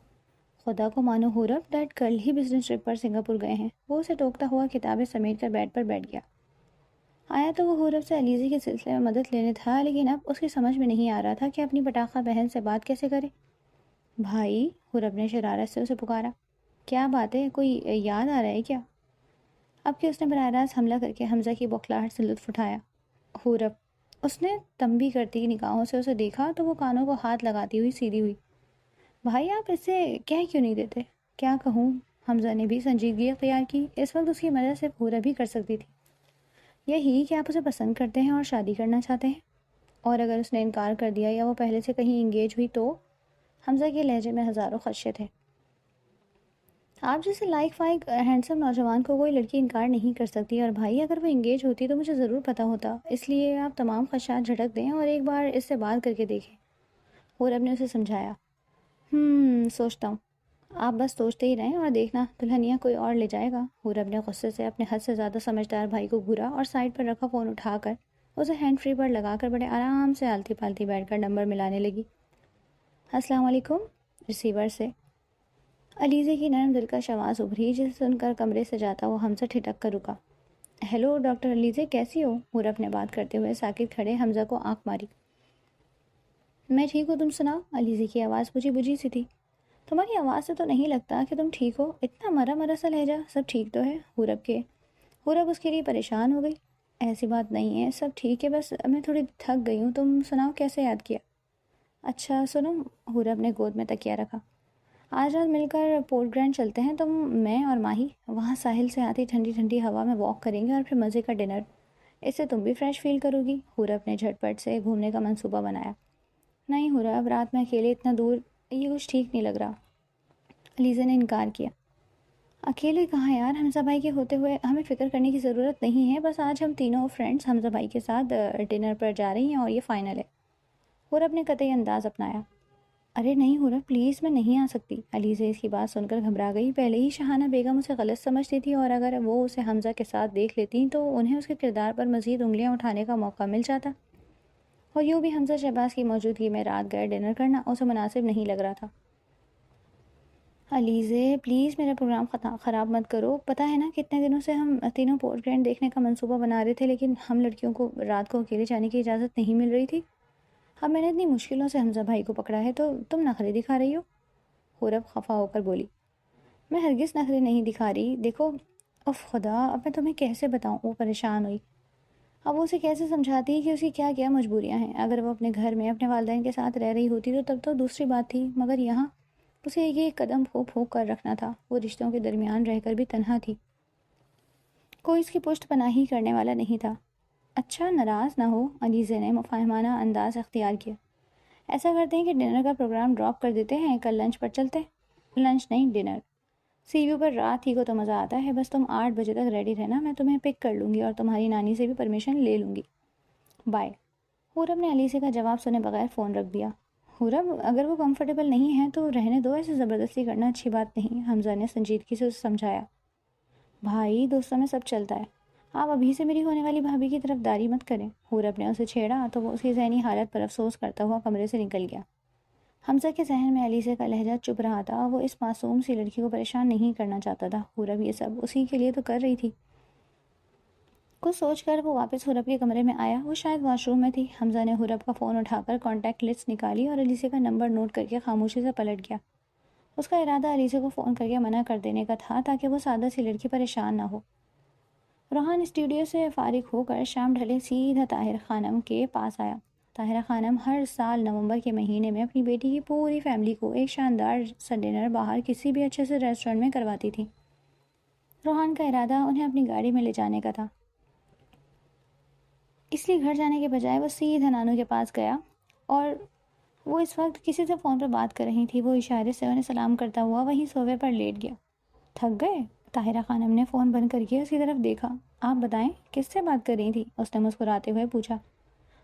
خدا کو مانو حورب، ڈیڈ کل ہی بزنس ٹرپ پر سنگاپور گئے ہیں۔ وہ اسے ٹوکتا ہوا کتابیں سمیٹ کر بیڈ پر بیٹھ گیا۔ آیا تو وہ حورب سے علیزی کے سلسلے میں مدد لینے تھا، لیکن اب اس کی سمجھ میں نہیں آ رہا تھا کہ اپنی پٹاخہ بہن سے بات کیسے کرے۔ بھائی، حورب نے شرارت سے اسے پکارا۔ کیا بات ہے؟ کوئی یاد آ رہا ہے کیا؟ اب کہ اس نے براہ راست حملہ کر کے حمزہ کی بوکھلاہٹ سے لطف اٹھایا۔ حورب، اس نے تنبیہ کرتی نگاہوں سے اسے دیکھا تو وہ کانوں کو ہاتھ لگاتی ہوئی سیدھی ہوئی۔ بھائی آپ اس سے کہہ کیوں نہیں دیتے؟ کیا کہوں؟ حمزہ نے بھی سنجیدگی اختیار کی۔ اس وقت اس کی مدد صرف حورب ہی کر سکتی تھی۔ یہی کہ آپ اسے پسند کرتے ہیں اور شادی کرنا چاہتے ہیں، اور اگر اس نے انکار کر دیا یا وہ پہلے سے کہیں انگیج ہوئی تو؟ حمزہ کے لہجے میں ہزاروں خدشے تھے۔ آپ جیسے لائق فائق ہینڈسم نوجوان کو کوئی لڑکی انکار نہیں کر سکتی، اور بھائی اگر وہ انگیج ہوتی تو مجھے ضرور پتہ ہوتا، اس لیے آپ تمام خدشات جھٹک دیں اور ایک بار اس سے بات کر کے دیکھیں۔ حورب نے اسے سمجھایا۔ سوچتا ہوں۔ آپ بس سوچتے ہی رہیں اور دیکھنا دلہنیا کوئی اور لے جائے گا۔ حورب نے غصے سے اپنے حد سے زیادہ سمجھدار بھائی کو گھورا اور سائڈ پر رکھا فون اٹھا کر اسے ہینڈ فری پر لگا کر بڑے آرام سے آلتی پالتی بیٹھ کر نمبر ملانے لگی۔ السلام علیکم، ریسیور سے علیزے کی نرم دلکش آواز ابھری، جسے سن کر کمرے سے جاتا وہ حمزہ ٹھٹک کر رکا۔ ہیلو ڈاکٹر علیزے، کیسی ہو؟ حورب نے بات کرتے ہوئے ساکت کھڑے حمزہ کو آنکھ ماری۔ میں ٹھیک ہوں، تم سناؤ؟ علیزے کی آواز بجھی بجھی سی تھی۔ تمہاری آواز سے تو نہیں لگتا کہ تم ٹھیک ہو، اتنا مرا مرا سا لہجہ۔ سب ٹھیک تو ہے؟ حورب اس کے لیے پریشان ہو گئی۔ ایسی بات نہیں ہے، سب ٹھیک ہے، بس میں تھوڑی تھک گئی ہوں۔ تم سناؤ کیسے یاد کیا؟ اچھا سنو، حورب نے گود میں تکیہ رکھا، آج رات مل کر پورٹ گرینڈ چلتے ہیں، تم میں اور ماہی وہاں ساحل سے آتی ٹھنڈی ٹھنڈی ہوا میں واک کریں گے اور پھر مزے کا ڈنر۔ اس سے تم بھی فریش فیل کرو گی۔ حورب نے جھٹ پٹ سے گھومنے کا منصوبہ بنایا۔ نہیں حورب، رات میں اکیلے اتنا دور یہ کچھ ٹھیک نہیں لگ رہا۔ علیزے نے انکار کیا۔ اکیلے کہاں یار، حمزہ بھائی کے ہوتے ہوئے ہمیں فکر کرنے کی ضرورت نہیں ہے، بس آج ہم تینوں فرینڈز حمزہ بھائی کے ساتھ ڈنر پر جا رہی ہیں اور یہ فائنل ہے۔ حورب نے قطعی انداز اپنایا۔ ارے نہیں حورب پلیز، میں نہیں آ سکتی۔ علیزے اس کی بات سن کر گھبرا گئی۔ پہلے ہی شاہانہ بیگم اسے غلط سمجھتی تھی، اور اگر وہ اسے حمزہ کے ساتھ دیکھ لیتی تو انہیں اس کے کردار پر مزید انگلیاں اٹھانے کا موقع مل جاتا، اور یوں بھی حمزہ شہباز کی موجودگی میں رات گئے ڈنر کرنا اسے مناسب نہیں لگ رہا تھا۔ علیزے پلیز میرا پروگرام خراب مت کرو، پتہ ہے نا کتنے دنوں سے ہم تینوں پورٹ گرینڈ دیکھنے کا منصوبہ بنا رہے تھے، لیکن ہم لڑکیوں کو رات کو اکیلے جانے کی اجازت نہیں مل رہی تھی۔ اب میں نے اتنی مشکلوں سے حمزہ بھائی کو پکڑا ہے تو تم نخرے دکھا رہی ہو؟ حورب خفا ہو کر بولی۔ میں ہرگز نخرے نہیں دکھا رہی، دیکھو اف خدا، اب میں تمہیں کیسے بتاؤں، وہ پریشان ہوئی۔ اب وہ اسے کیسے سمجھاتی کہ اس کی کیا کیا مجبوریاں ہیں؟ اگر وہ اپنے گھر میں اپنے والدین کے ساتھ رہ رہی ہوتی تو تب تو دوسری بات تھی، مگر یہاں اسے یہ قدم پھونک پھونک کر رکھنا تھا۔ وہ رشتوں کے درمیان رہ کر بھی تنہا تھی، کوئی اس کی پشت پناہی کرنے والا نہیں تھا۔ اچھا ناراض نہ ہو، علیزے نے مفاہمانہ انداز اختیار کیا۔ ایسا کرتے ہیں کہ ڈنر کا پروگرام ڈراپ کر دیتے ہیں، کل لنچ پر چلتے ہیں۔ لنچ نہیں، ڈنر۔ سی ویو پر رات ہی کو تو مزہ آتا ہے، بس تم 8 بجے تک ریڈی رہنا، میں تمہیں پک کر لوں گی اور تمہاری نانی سے بھی پرمیشن لے لوں گی۔ بائے۔ حورب نے علیزے کا جواب سنے بغیر فون رکھ دیا۔ حورب، اگر وہ کمفرٹیبل نہیں ہے تو رہنے دو، ایسے زبردستی کرنا اچھی بات نہیں، حمزہ نے سنجیدگی سے اسے سمجھایا۔ بھائی، دوستوں میں سب چلتا ہے، آپ ابھی سے میری ہونے والی بھابھی کی طرف داری مت کریں۔ حورب نے اسے چھیڑا تو وہ اس کی ذہنی حالت پر افسوس کرتا ہوا کمرے سے نکل گیا۔ حمزہ کے ذہن میں علیزے کا لہجہ چپ رہا تھا، وہ اس معصوم سی لڑکی کو پریشان نہیں کرنا چاہتا تھا۔ حورب یہ سب اسی کے لیے تو کر رہی تھی۔ کچھ سوچ کر وہ واپس حورب کے کمرے میں آیا، وہ شاید واش روم میں تھی۔ حمزہ نے حورب کا فون اٹھا کر کانٹیکٹ لسٹ نکالی اور علیزے کا نمبر نوٹ کر کے خاموشی سے پلٹ گیا۔ اس کا ارادہ علیزے کو فون کر کے منع کر دینے کا تھا تاکہ وہ سادہ سی لڑکی پریشان نہ ہو۔ روحان اسٹوڈیو سے فارغ ہو کر شام ڈھلے سیدھا طاہرہ خانم کے پاس آیا۔ طاہرہ خانم ہر سال نومبر کے مہینے میں اپنی بیٹی کی پوری فیملی کو ایک شاندار سا ڈنر باہر کسی بھی اچھے سے ریسٹورنٹ میں کرواتی تھی۔ روحان کا ارادہ انہیں اپنی گاڑی میں لے جانے کا تھا، اس لیے گھر جانے کے بجائے وہ سیدھا نانو کے پاس گیا اور وہ اس وقت کسی سے فون پر بات کر رہی تھی۔ وہ اشارے سے انہیں سلام کرتا ہوا وہیں صوفے پر لیٹ گیا۔ تھک گئے؟ طاہرہ خانم نے فون بند کر کے اس کی طرف دیکھا۔ آپ بتائیں، کس سے بات کر رہی تھی؟ اس نے مسکراتے ہوئے پوچھا۔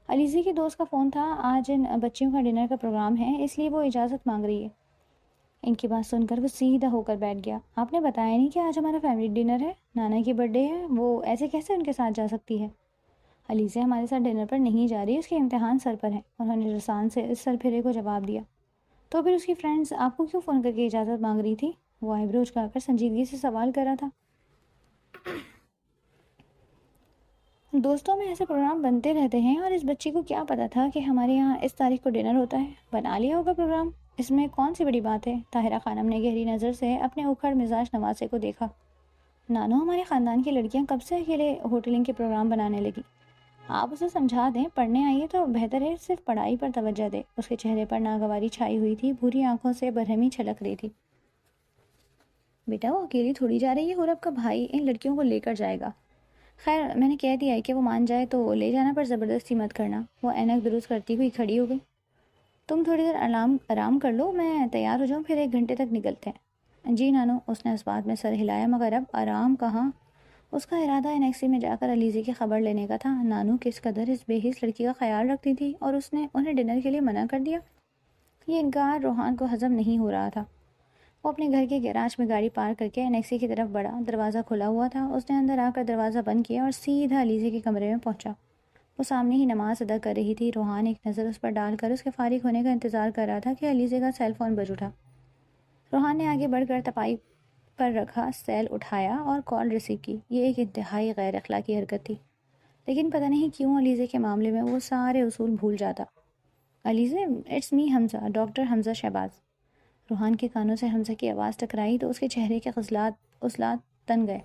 علیزی کی دوست کا فون تھا، آج ان بچیوں کا ڈنر کا پروگرام ہے، اس لیے وہ اجازت مانگ رہی ہے۔ ان کی بات سن کر وہ سیدھا ہو کر بیٹھ گیا۔ آپ نے بتایا نہیں کہ آج ہمارا فیملی ڈنر ہے، نانا کی برتھ ڈے ہے، وہ ایسے کیسے ان کے ساتھ جا سکتی ہے؟ علیزہ ہمارے ساتھ ڈنر پر نہیں جا رہی، اس کے امتحان سر پر ہیں، انہوں نے رسان سے اس سر پھرے کو جواب دیا۔ تو پھر اس کی فرینڈز آپ کو کیوں فون کر کے اجازت مانگ رہی تھی؟ وہ آئیبرو اچکا کر سنجیدگی سے سوال کر رہا تھا۔ دوستوں میں ایسے پروگرام بنتے رہتے ہیں، اور اس بچی کو کیا پتا تھا کہ ہمارے یہاں اس تاریخ کو ڈنر ہوتا ہے؟ بنا لیا ہوگا پروگرام، اس میں کون سی بڑی بات ہے؟ طاہرہ خانم نے گہری نظر سے اپنے اکھڑ مزاج نواسے کو دیکھا۔ نانو، ہمارے خاندان کی لڑکیاں کب سے اکیلے ہوٹلنگ کے پروگرام بنانے لگی؟ آپ اسے سمجھا دیں، پڑھنے آئیے تو بہتر ہے صرف پڑھائی پر توجہ دے۔ اس کے چہرے پر ناگواری چھائی ہوئی تھی، بھوری آنکھوں سے برہمی چھلک رہی تھی۔ بیٹا، وہ اکیلی تھوڑی جا رہی ہے، حورب کا بھائی ان لڑکیوں کو لے کر جائے گا۔ خیر، میں نے کہہ دیا ہے کہ وہ مان جائے تو لے جانا، پر زبردستی مت کرنا۔ وہ اینک درست کرتی ہوئی کھڑی ہو گئی۔ تم تھوڑی دیر آرام کر لو، میں تیار ہو جاؤں، پھر 1 گھنٹے تک نکلتے ہیں۔ جی نانو، اس نے اس بات میں سر ہلایا، مگر اب آرام کہاں؟ اس کا ارادہ انیکسی میں جا کر علیزی کی خبر لینے کا تھا۔ نانو کس قدر اس بے حس لڑکی کا خیال رکھتی تھی، اور اس نے انہیں ڈنر کے لیے منع کر دیا۔ یہ انکار روحان کو ہضم نہیں ہو رہا تھا۔ وہ اپنے گھر کے گیراج میں گاڑی پارک کر کے انیکسی کی طرف بڑھا۔ دروازہ کھلا ہوا تھا، اس نے اندر آ کر دروازہ بند کیا اور سیدھا علیزی کے کمرے میں پہنچا۔ وہ سامنے ہی نماز ادا کر رہی تھی۔ روحان ایک نظر اس پر ڈال کر اس کے فارغ ہونے کا انتظار کر رہا تھا کہ علیزی کا سیل فون بج اٹھا۔ روحان نے آگے بڑھ کر تپائی پر رکھا سیل اٹھایا اور کال ریسیو کی۔ یہ ایک انتہائی غیر اخلاقی حرکت تھی، لیکن پتہ نہیں کیوں علیزے کے معاملے میں وہ سارے اصول بھول جاتا۔ Alizeh, it's me Hamza, doctor حمزہ شہباز۔ روحان کے کانوں سے حمزہ کی آواز ٹکرائی تو اس کے چہرے کے عضلات تن گئے۔